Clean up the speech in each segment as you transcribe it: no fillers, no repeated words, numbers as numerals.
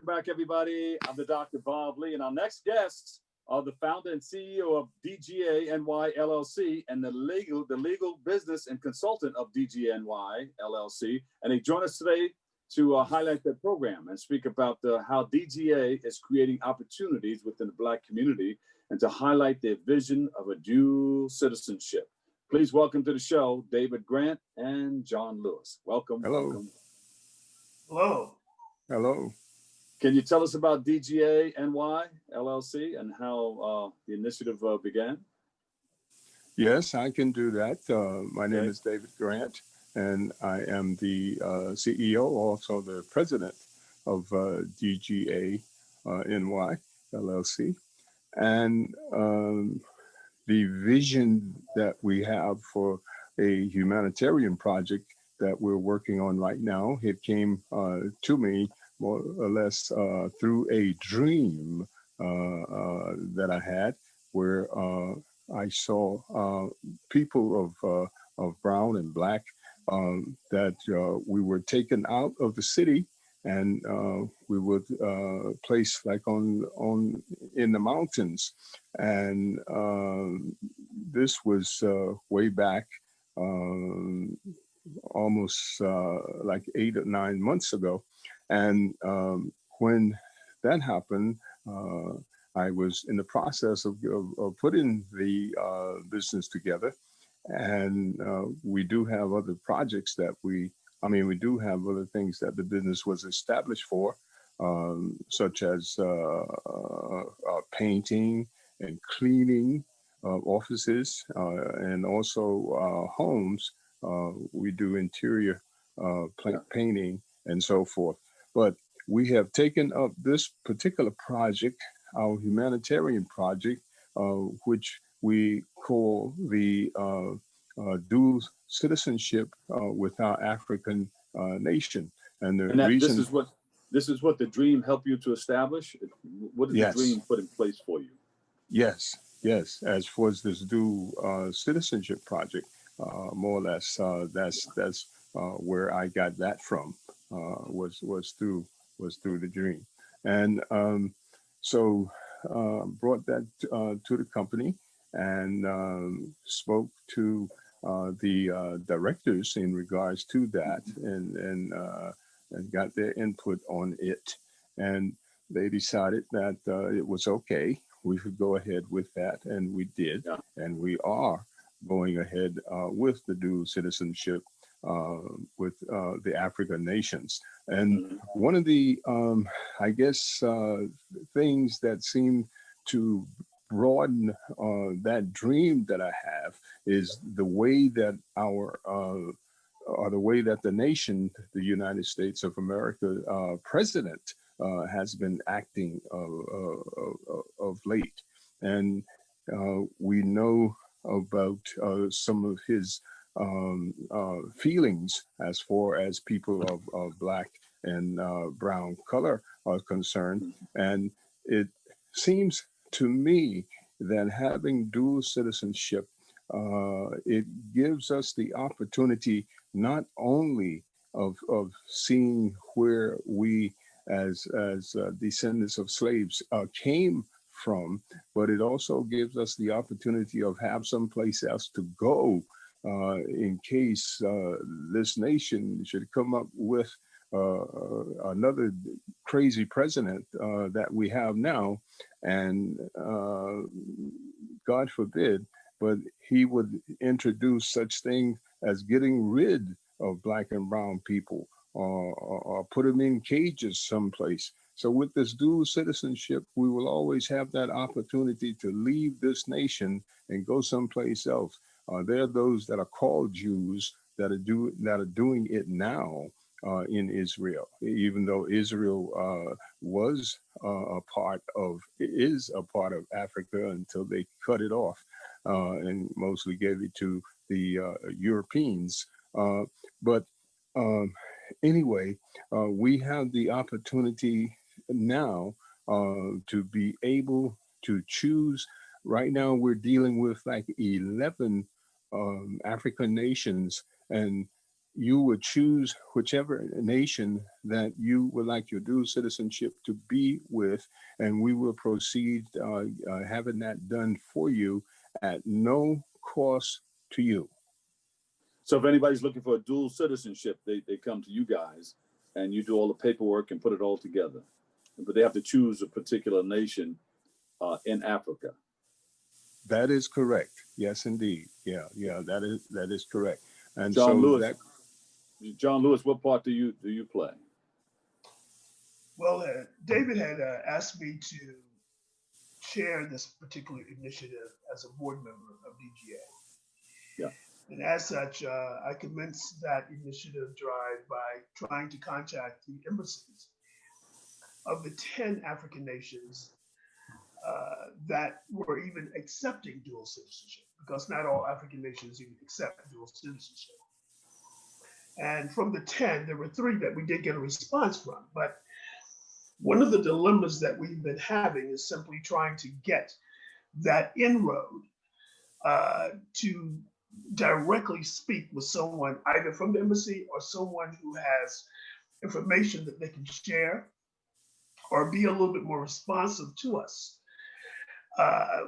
back, everybody. I'm the Dr. Bob Lee, and our next guests are the founder and CEO of DGA NY LLC and the legal business and consultant of DGA NY LLC. And they join us today to highlight their program and speak about how DGA is creating opportunities within the Black community and to highlight their vision of a dual citizenship. Please welcome to the show, David Grant and John Lewis. Welcome. Hello. Welcome. Hello. Hello. Can you tell us about DGA NY LLC and how the initiative began? Yes, I can do that. My name is David Grant, and I am the CEO, also the president of DGA NY LLC. And the vision that we have for a humanitarian project that we're working on right now, it came to me more or less through a dream that I had, where I saw people of brown and Black that we were taken out of the city, and we would place like on in the mountains, and this was way back almost like 8 or 9 months ago. And when that happened, I was in the process of putting the business together, and we do have other projects that we do have other things that the business was established for, such as painting and cleaning offices and also homes. We do interior painting and so forth. But we have taken up this particular project, our humanitarian project, which we call the dual citizenship with our African nation. And the reason this is what the dream helped you to establish. What did the dream put in place for you? Yes. As far as this dual citizenship project, more or less, that's where I got that from. Was through the dream, and so brought that to the company and spoke to the directors in regards to that, and got their input on it, and they decided that it was okay, we could go ahead with that, and we did, and we are going ahead with the dual citizenship with the African nations. And one of the, I guess, things that seem to broaden that dream that I have is the way that the way that the nation, the United States of America president has been acting of late. And we know about some of his feelings as far as people of Black and brown color are concerned. And it seems to me that having dual citizenship, it gives us the opportunity not only of seeing where we as descendants of slaves came from, but it also gives us the opportunity of have someplace else to go in case this nation should come up with another crazy president that we have now, and God forbid, but he would introduce such things as getting rid of Black and brown people or put them in cages someplace. So with this dual citizenship, we will always have that opportunity to leave this nation and go someplace else. There are those that are called Jews that are doing it now in Israel, even though Israel is a part of Africa until they cut it off and mostly gave it to the Europeans. But anyway, we have the opportunity now to be able to choose. Right now, we're dealing with like 11 African nations, and you would choose whichever nation that you would like your dual citizenship to be with, and we will proceed having that done for you at no cost to you. So if anybody's looking for a dual citizenship, they come to you guys and you do all the paperwork and put it all together. But they have to choose a particular nation in Africa. That is correct. Yes, indeed. Yeah, that is correct. And John so Lewis, that, John Lewis, what part do you play? Well, David had asked me to chair this particular initiative as a board member of DGA. Yeah. And as such, I commenced that initiative drive by trying to contact the embassies of the 10 African nations that were even accepting dual citizenship, because not all African nations even accept dual citizenship. And from the 10, there were 3 that we did get a response from. But one of the dilemmas that we've been having is simply trying to get that inroad to directly speak with someone either from the embassy or someone who has information that they can share or be a little bit more responsive to us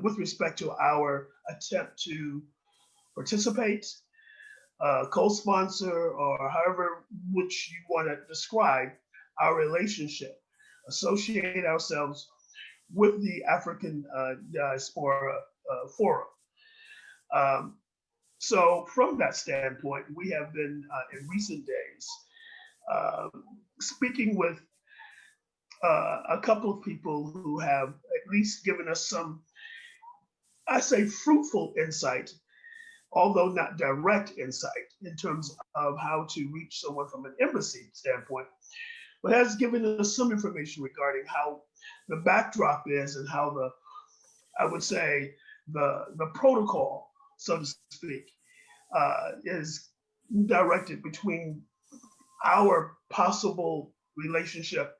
with respect to our attempt to participate, co-sponsor, or however which you want to describe our relationship, associate ourselves with the African Diaspora Forum. So from that standpoint, we have been in recent days speaking with a couple of people who have at least given us some, I say, fruitful insight, although not direct insight in terms of how to reach someone from an embassy standpoint, but has given us some information regarding how the backdrop is and how the, I would say, the protocol, so to speak, is directed between our possible relationship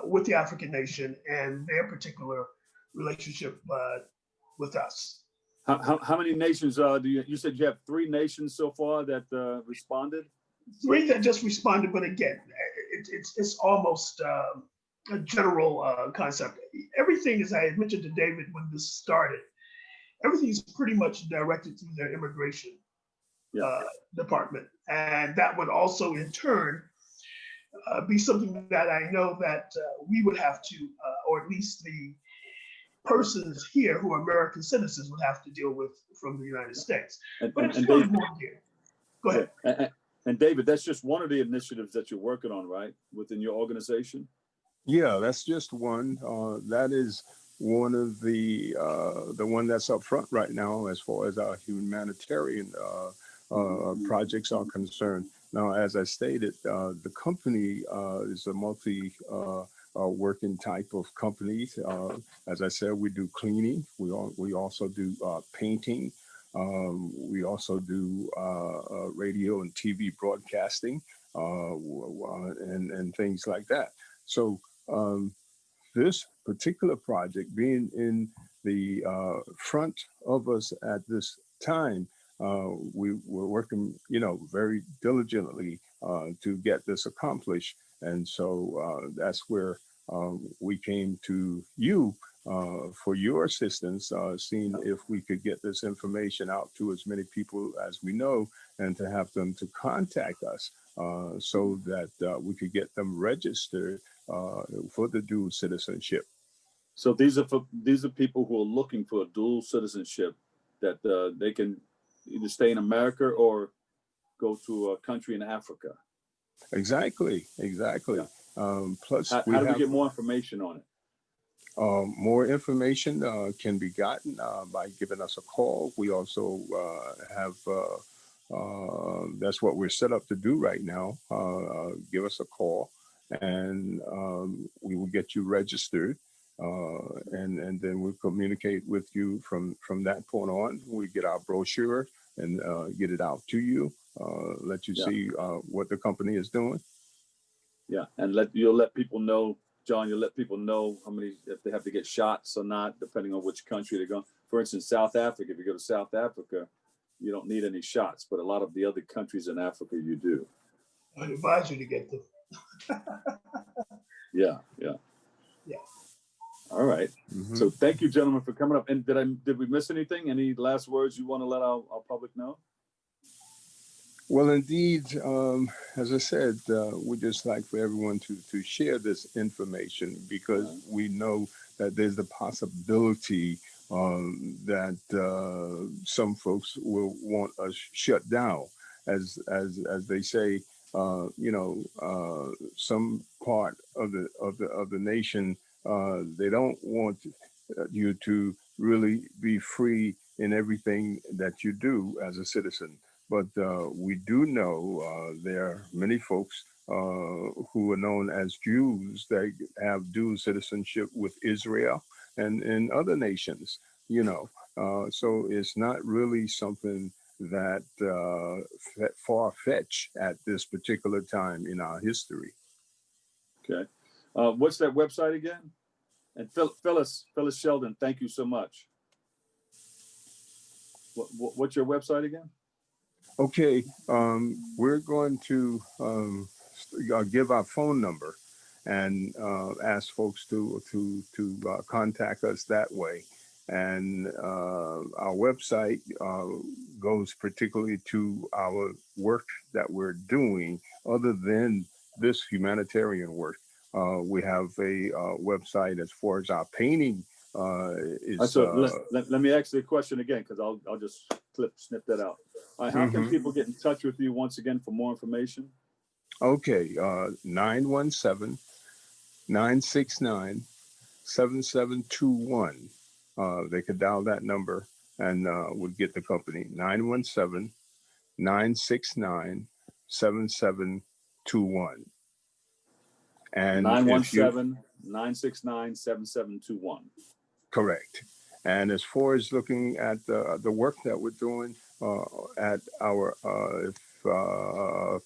with the African nation and their particular relationship with us. How many nations do you said you have 3 nations so far that responded? 3 that just responded, but again, it's almost a general concept. Everything, as I had mentioned to David when this started, everything is pretty much directed through their immigration department. And that would also in turn be something that I know that we would have to, or at least the persons here who are American citizens would have to deal with from the United States. But it's really more geared. Go ahead. Yeah. And David, that's just one of the initiatives that you're working on, right, within your organization? yeah, that's just one. That is one of the one that's up front right now as far as our humanitarian projects are concerned. Now, as I stated, the company is a multi working type of company. As I said, we do cleaning. We also do painting. We also do radio and TV broadcasting and things like that. So this particular project being in the front of us at this time, we were working, very diligently to get this accomplished. And so that's where we came to you for your assistance, seeing if we could get this information out to as many people as we know, and to have them to contact us so that we could get them registered for the dual citizenship. So these are people who are looking for a dual citizenship that they can either stay in America or go to a country in Africa. Exactly. Yeah. Plus, how do we get more information on it? More information can be gotten by giving us a call. We also have, that's what we're set up to do right now. Give us a call and we will get you registered. And then we'll communicate with you from that point on. We get our brochure and get it out to you, let you see what the company is doing. Yeah, and you'll let people know, John, you'll let people know how many, if they have to get shots or not, depending on which country they're going. For instance, South Africa, if you go to South Africa, you don't need any shots, but a lot of the other countries in Africa, you do. I'd advise you to get them. Yeah, yeah. Yeah. All right. Mhm. So thank you, gentlemen, for coming up. And did we miss anything? Any last words you want to let our public know? Well, indeed, as I said, we just like for everyone to share this information because we know that there's the possibility that some folks will want us shut down, as they say. Some part of the nation, they don't want you to really be free in everything that you do as a citizen. But we do know there are many folks who are known as Jews that have dual citizenship with Israel and in other nations, so it's not really something that far-fetched at this particular time in our history. Okay. What's that website again? And Phyllis Sheldon, thank you so much. What's your website again? Okay, we're going to give our phone number and ask folks to contact us that way. And our website goes particularly to our work that we're doing, other than this humanitarian work. We have a website as far as our painting is. So let me ask you a question again, because I'll just snip that out. How can people get in touch with you once again for more information? Okay, 917-969-7721. They could dial that number and would get the company. 917-969-7721. And 917-969-7721. Correct. And as far as looking at the work that we're doing at our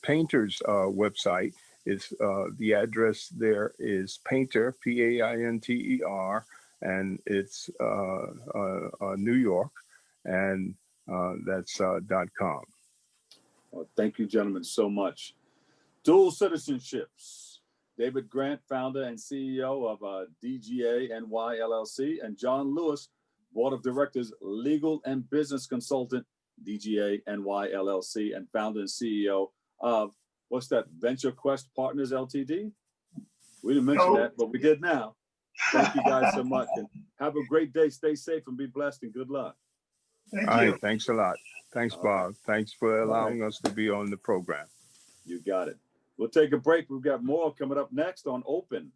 painters website, is the address there is Painter, Painter, and it's New York, and that's .com. Well, thank you, gentlemen, so much. Dual citizenships. David Grant, founder and CEO of DGA NY LLC, and John Lewis, Board of Directors, Legal and Business Consultant, DGA NY LLC, and founder and CEO of, what's that, Venture Quest Partners Ltd? We didn't mention that, but we did now. Thank you guys so much, and have a great day. Stay safe and be blessed, and good luck. Thank All you. right, thanks a lot. Thanks, Bob. Thanks for allowing us to be on the program. You got it. We'll take a break. We've got more coming up next on Open.